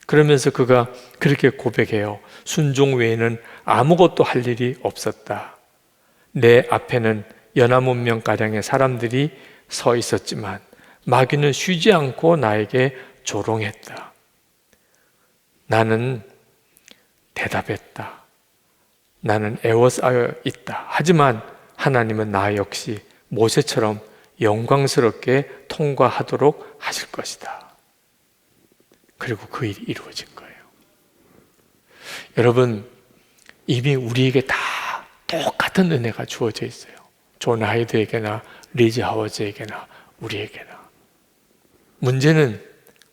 그러면서 그가 그렇게 고백해요. 순종 외에는 아무것도 할 일이 없었다. 내 앞에는 연합 명가량의 사람들이 서 있었지만 마귀는 쉬지 않고 나에게 조롱했다. 나는 대답했다. 나는 애워싸여 있다. 하지만 하나님은 나 역시 모세처럼 영광스럽게 통과하도록 하실 것이다. 그리고 그 일이 이루어진 거예요. 여러분, 이미 우리에게 다 똑같은 은혜가 주어져 있어요. 존 하이드에게나 리즈 하워즈에게나 우리에게나. 문제는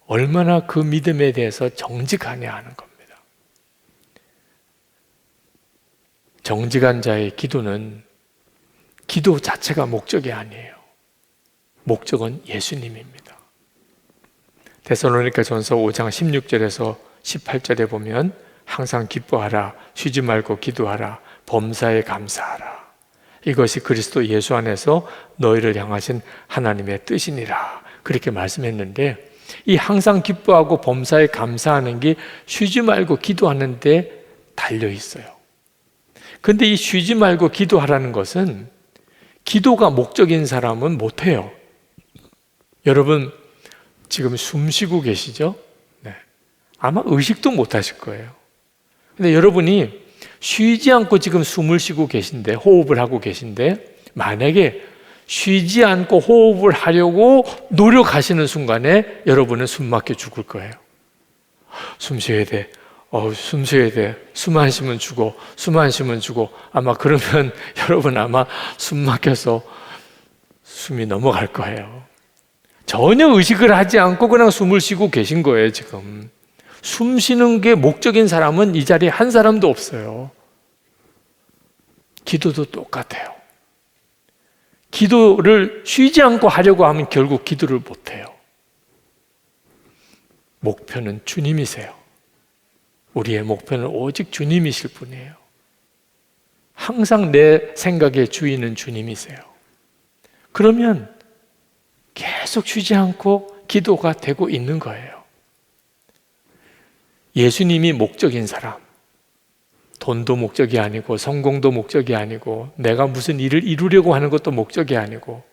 얼마나 그 믿음에 대해서 정직하냐 하는 겁니다. 정직한 자의 기도는 기도 자체가 목적이 아니에요. 목적은 예수님입니다. 데살로니가 전서 5장 16절에서 18절에 보면 항상 기뻐하라, 쉬지 말고 기도하라, 범사에 감사하라. 이것이 그리스도 예수 안에서 너희를 향하신 하나님의 뜻이니라. 그렇게 말씀했는데 이 항상 기뻐하고 범사에 감사하는 게 쉬지 말고 기도하는 데 달려 있어요. 근데 이 쉬지 말고 기도하라는 것은 기도가 목적인 사람은 못해요. 여러분 지금 숨 쉬고 계시죠? 네. 아마 의식도 못 하실 거예요. 근데 여러분이 쉬지 않고 지금 숨을 쉬고 계신데, 호흡을 하고 계신데, 만약에 쉬지 않고 호흡을 하려고 노력하시는 순간에 여러분은 숨 막혀 죽을 거예요. 숨 쉬어야 돼. 숨 쉬어야 돼. 숨 안 쉬면 죽어. 숨 안 쉬면 죽어. 아마 그러면 여러분 아마 숨 막혀서 숨이 넘어갈 거예요. 전혀 의식을 하지 않고 그냥 숨을 쉬고 계신 거예요, 지금. 숨 쉬는 게 목적인 사람은 이 자리에 한 사람도 없어요. 기도도 똑같아요. 기도를 쉬지 않고 하려고 하면 결국 기도를 못해요. 목표는 주님이세요. 우리의 목표는 오직 주님이실 분이에요. 항상 내 생각의 주인은 주님이세요. 그러면 계속 쉬지 않고 기도가 되고 있는 거예요. 예수님이 목적인 사람, 돈도 목적이 아니고 성공도 목적이 아니고 내가 무슨 일을 이루려고 하는 것도 목적이 아니고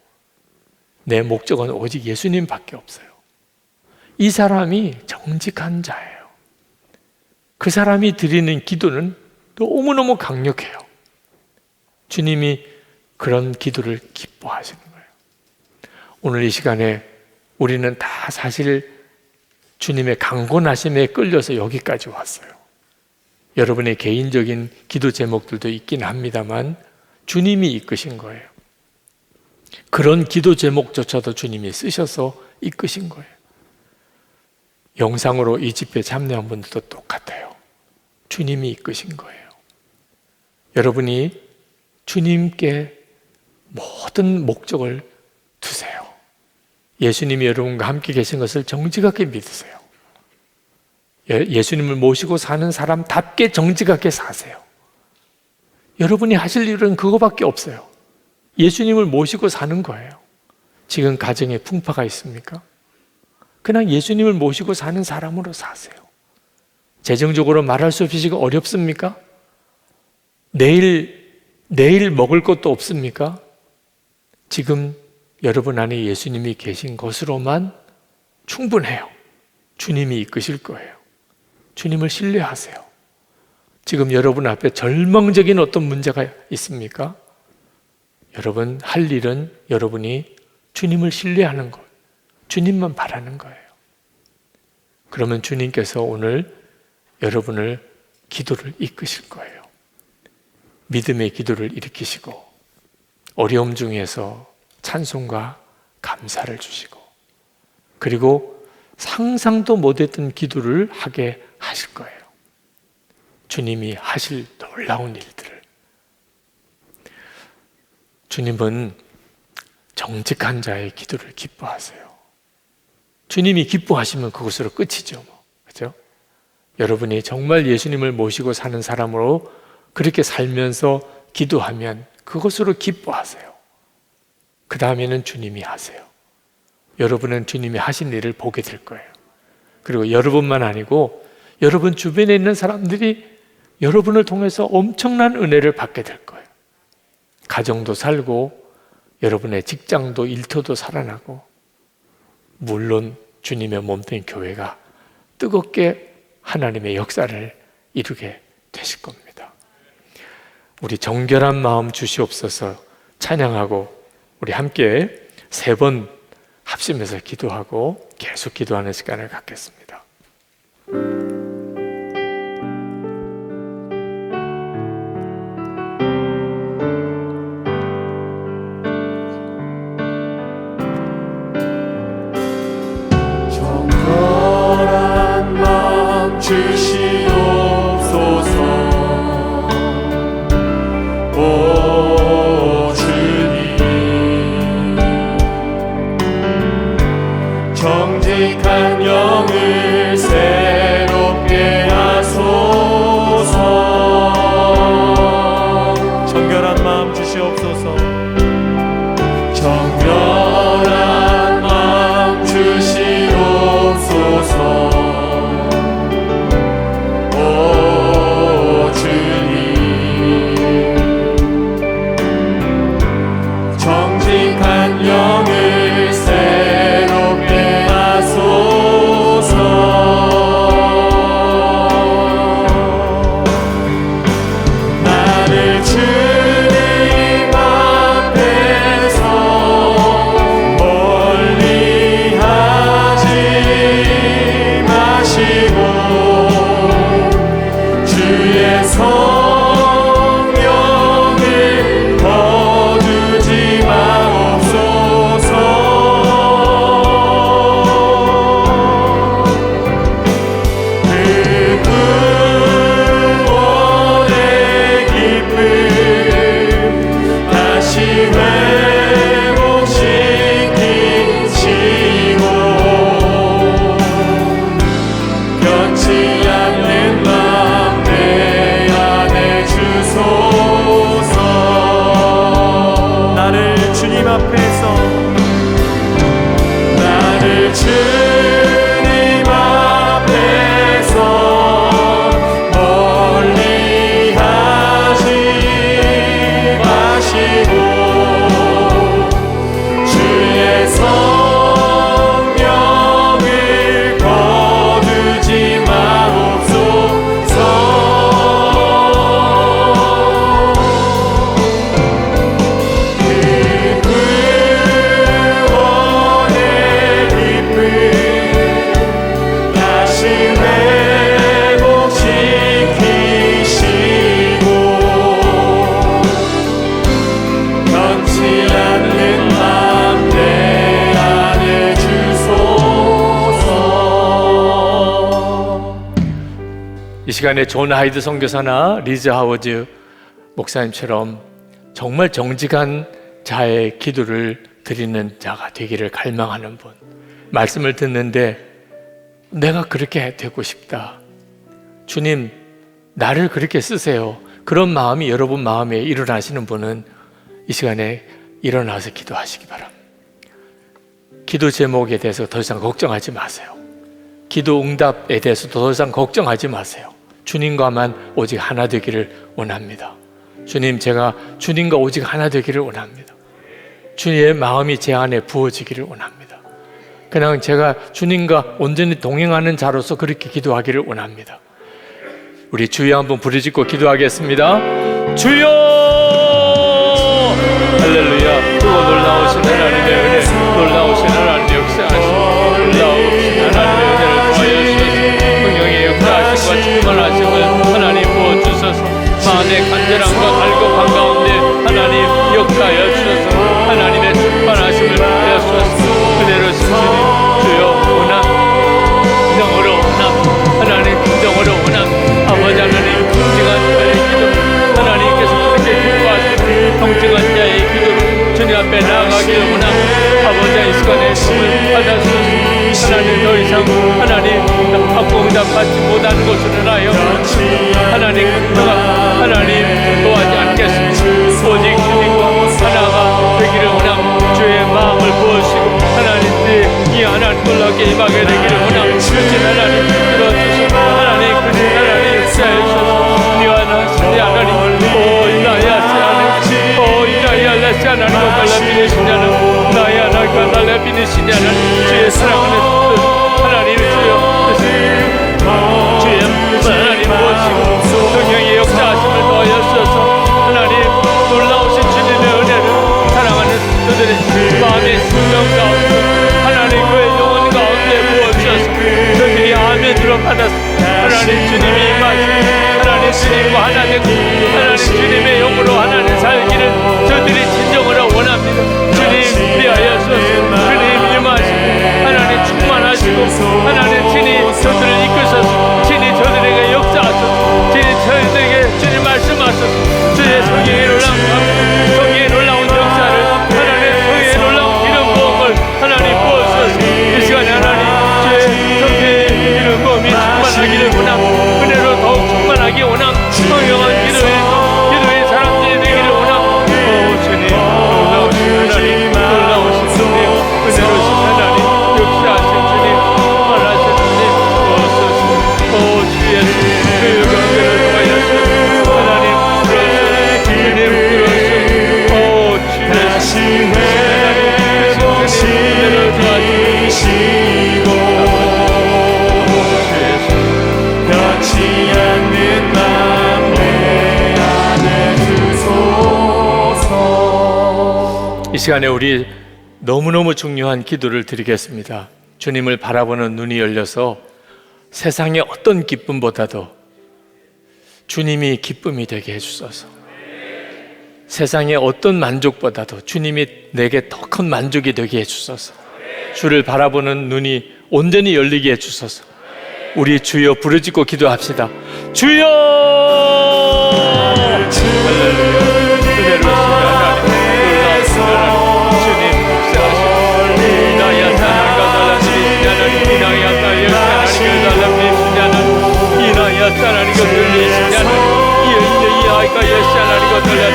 내 목적은 오직 예수님밖에 없어요. 이 사람이 정직한 자예요. 그 사람이 드리는 기도는 너무너무 강력해요. 주님이 그런 기도를 기뻐하시는 거예요. 오늘 이 시간에 우리는 다 사실 주님의 강권하심에 끌려서 여기까지 왔어요. 여러분의 개인적인 기도 제목들도 있긴 합니다만 주님이 이끄신 거예요. 그런 기도 제목조차도 주님이 쓰셔서 이끄신 거예요. 영상으로 이 집회 참여한 분들도 똑같아요. 주님이 이끄신 거예요. 여러분이 주님께 모든 목적을 두세요. 예수님이 여러분과 함께 계신 것을 정직하게 믿으세요. 예수님을 모시고 사는 사람답게 정직하게 사세요. 여러분이 하실 일은 그거밖에 없어요. 예수님을 모시고 사는 거예요. 지금 가정에 풍파가 있습니까? 그냥 예수님을 모시고 사는 사람으로 사세요. 재정적으로 말할 수 없이 지금 어렵습니까? 내일 먹을 것도 없습니까? 지금 여러분 안에 예수님이 계신 것으로만 충분해요. 주님이 이끄실 거예요. 주님을 신뢰하세요. 지금 여러분 앞에 절망적인 어떤 문제가 있습니까? 여러분 할 일은 여러분이 주님을 신뢰하는 것, 주님만 바라는 거예요. 그러면 주님께서 오늘 여러분을 기도를 이끄실 거예요. 믿음의 기도를 일으키시고 어려움 중에서 찬송과 감사를 주시고 그리고 상상도 못했던 기도를 하게 하실 거예요. 주님이 하실 놀라운 일들을. 주님은 정직한 자의 기도를 기뻐하세요. 주님이 기뻐하시면 그것으로 끝이죠. 그죠? 여러분이 정말 예수님을 모시고 사는 사람으로 그렇게 살면서 기도하면 그것으로 기뻐하세요. 그 다음에는 주님이 하세요. 여러분은 주님이 하신 일을 보게 될 거예요. 그리고 여러분만 아니고 여러분 주변에 있는 사람들이 여러분을 통해서 엄청난 은혜를 받게 될 거예요. 가정도 살고 여러분의 직장도 일터도 살아나고, 물론 주님의 몸된 교회가 뜨겁게 하나님의 역사를 이루게 되실 겁니다. 우리 정결한 마음 주시옵소서 찬양하고 우리 함께 3번 합심해서 기도하고 계속 기도하는 시간을 갖겠습니다. 정결한 마음 주시옵소서. 오 주님, 정직한 영을 새롭게 하소서. 정결한 마음 주시옵소서. 정결한 마음 주시옵소서. 오 주님, 정직한 영을 새롭게 하소서. 나를 주님 앞에서 멀리 하지 마시고 주의 성령을 거두지 마옵소서. 그 구원의 기쁨 다시 회복시키시고 변치 않는 맘 내 안에 주소서. 나를 주님 앞에서 나를 주님 앞에서 멀리 하지 마시고 주의 성령을 거두지 마옵소서. 그 구원의 기쁨 다시 회복시키시고 변치 않는 맘 내 안에 주소서. 이 시간에 존 하이드 선교사나 리즈 하워즈 목사님처럼 정말 정직한 자의 기도를 드리는 자가 되기를 갈망하는 분, 말씀을 듣는데 내가 그렇게 되고 싶다, 주님 나를 그렇게 쓰세요, 그런 마음이 여러분 마음에 일어나시는 분은 이 시간에 일어나서 기도하시기 바랍니다. 기도 제목에 대해서 더 이상 걱정하지 마세요. 기도 응답에 대해서 더 이상 걱정하지 마세요. 주님과만 오직 하나 되기를 원합니다. 주님, 제가 주님과 오직 하나 되기를 원합니다. 주님의 마음이 제 안에 부어지기를 원합니다. 그냥 제가 주님과 온전히 동행하는 자로서 그렇게 기도하기를 원합니다. 우리 주여 한번 부르짖고 기도하겠습니다. 주여! 할렐루야. 또 놀라우신 하나님의 은혜, 놀라우신 하나님의 역사하시고 놀라우신 하나님의 은혜를 더하여 주셔서 성령의 역사하심과 충만하심을 하나님 부어주셔서 마음의 간절함과 갈급한 가운데 하나님 역사하여 주셔서 하나님의 충만하심을 더하여 주셔서 그대로 신주님 주여 원함, 긍정으로 원함, 하나님 긍정으로 원함, 아버지 하나님 정직한 자의 기도, 하나님께서 그렇게 기뻐하시는 정직한 자의 기도를 기도하기를 원합니다. 아버지 이 시간에 힘을 받아주소서. 하나님 더 이상 하나님 받고 응답받지 못하는 것으로 하여 하나님 그가 하나님 도와지 않겠습니다. 오직 주님과 하나가 되기를 원합니다. 주의 마음을 부으시고 하나님 이 하나님 놀랍게 임하게 되기를 원합니다. 그신 하나님 들어주시고 하나님 그신 하나님 역사해 주셔서 니와 나시니 하나님 오 이나야 하나님 오 이나야 레시 하나님 갈라비니시냐는 나야 나가 갈라비니시냐는 주의 사랑하는 하나님 주여 주의 하나님 무엇이고 성령의 역사하심을 더하여주셔서 하나님 놀라우신 주님의 은혜를 사랑하는 그들의 마음의 심령 가운데 하나님 그의 영혼 가운데 부어주셔서 그들이 아멘으로 받았습니다. 하나님 주님이 임하시고 하나님 주님과 하나 되고 하나님 주님의 영으로 하나님 살기를 저들이 진정으로 원합니다. 주님 위하여서 주님 임하시고 하나님 충만하시고 하나님 친히 저들을 이끄셔서 친히 저들에게 역사하소서. 친히 저들에게 주님 말씀하소서. 주의 성령의 놀라운 성령의 놀라운 역사를 하나님 성령의 놀라운 기름 부음을 하나님 부어주셔서 이 시간에 하나님 주의 성령의 기름 부음이 충만하기를 원합니다. 은혜로 더욱 충만하기 원합니다. 성령한 기도의 사람들이 되기를 원합니다. 오 주님 놀라우신 하나님 놀라우신 주님 은혜로우신 하나님 역사하신 주님 말하신 주님 부어주소서. 오 주 예수 그 경계를 통하여서 하나님 들어주소서. 주님 들어주소서. 오 주 예수 하나님 그 주님 은혜를 더하시고 변치 않는 맘 내 안에 주소서. 이 시간에 우리 너무너무 중요한 기도를 드리겠습니다. 주님을 바라보는 눈이 열려서 세상의 어떤 기쁨보다도 주님이 기쁨이 되게 해주소서. 세상의 어떤 만족보다도 주님이 내게 더 큰 만족이 되게 해주소서. 주를 바라보는 눈이 온전히 열리게 해주소서. 우리 주여 부르짖고 기도합시다. 주여!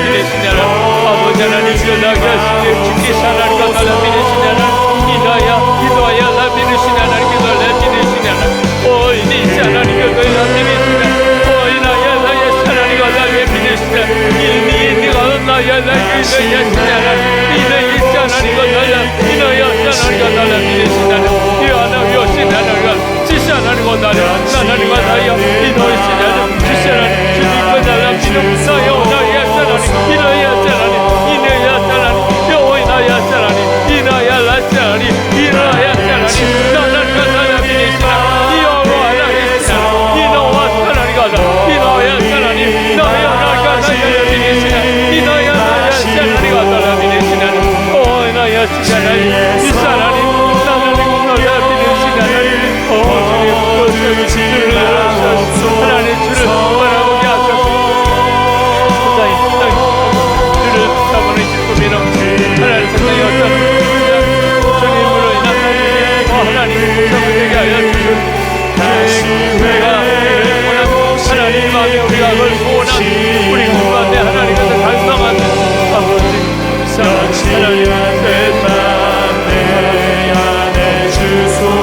아버지 하나님 연락이 하시되 주께서 하나님과 달라비내시냐는 이나야 기도하여 라비내시냐 하나님 기도하 라비내시냐는 오 이니시 하나님과 달라비내시냐 오 이나야 나야 하나님과 달라비내시냐 이니가 나야 라비내시냐는 이나이시 하나님과 달라 이나야 하나님과 달라비내시냐는 이하나 요시 하나님과 지시 하나님과 달라 하나님과 나야 이노이시냐는 지시 하나님 주님과 달라비는 나야 나야 하나님 이나야 하나님 이나야 하나님 여호와야 하나님 이나야 하나님 이나야 하나님 나나가 달라비내시나 이여호와라 했으나 이노와 하나님과 이나야 하나님 나야 나가 달라비내시나 이나야 나야 하나님과 달라비내시나 오 이나야 하나님 이 하나님 나나가 달라비내시나 오 주님 주를 열어주셔서 하나님 주를 바라보게 하소서. 주를 바라보는 기쁨이 넘치는 하나님 세상에 어떤 주님으로 인한 하나님 복잡을 되게 하여 주시옵소서. 우리가 원하고 하나님 마음에 우리가 그걸 소원한 우리 가운데 하나님께서 달성하는 아버지 하나님 내 안에 주소서.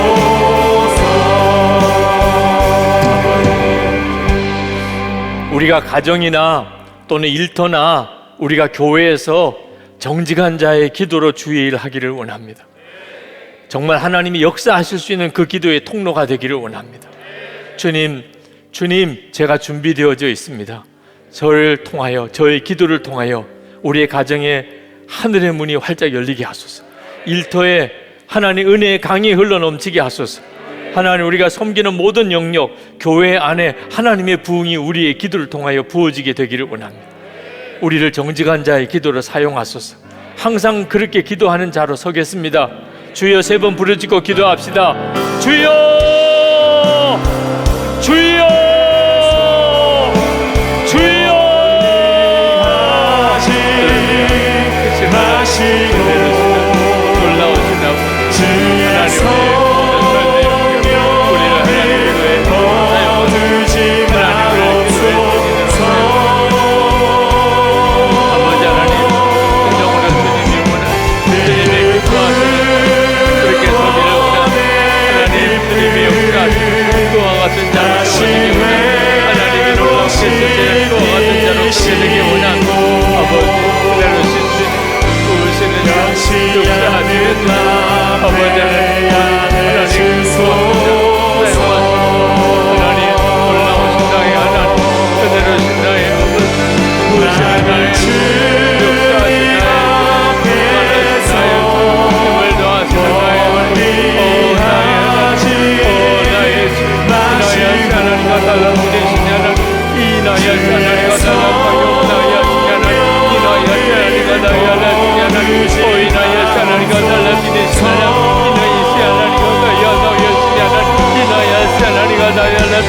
우리가 가정이나 또는 일터나 우리가 교회에서 정직한 자의 기도로 주의 일 하기를 원합니다. 정말 하나님이 역사하실 수 있는 그 기도의 통로가 되기를 원합니다. 주님 제가 준비되어져 있습니다. 저를 통하여 저의 기도를 통하여 우리의 가정에 하늘의 문이 활짝 열리게 하소서. 일터에 하나님 은혜의 강이 흘러넘치게 하소서. 하나님 우리가 섬기는 모든 영역 교회 안에 하나님의 부흥이 우리의 기도를 통하여 부어지게 되기를 원합니다. 우리를 정직한 자의 기도로 사용하소서. 항상 그렇게 기도하는 자로 서겠습니다. 주여 3번 부르짖고 기도합시다. 주여 주여 주여 하시고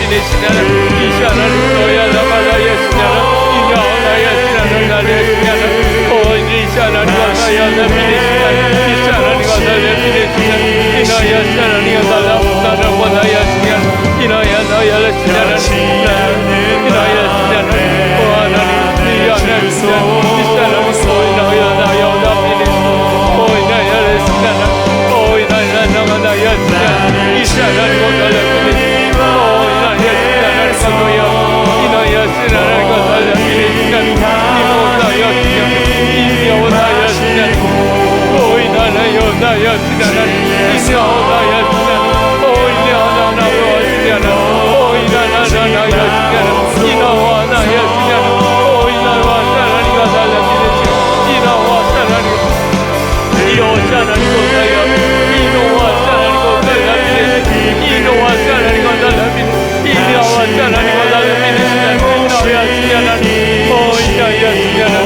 비내시냐는 이시아나는 너야 나마나야 시냐는 이나오나야 시냐는 나야 시냐는 오이니 이시아나는 너야 나 비내시냐는 이시아나는 너야 비내시냐는 이나야 시냐는 나나 나나 뭐나야 시냐는 이나야 너야 시냐는 이나야 시냐는 오하나니 이야나 시냐는 이시아나는 오이나야 나야 나 비내시냐는 오이나야 시냐는 오이나야 나마나야 시냐는 이시아나는 너야 Oh,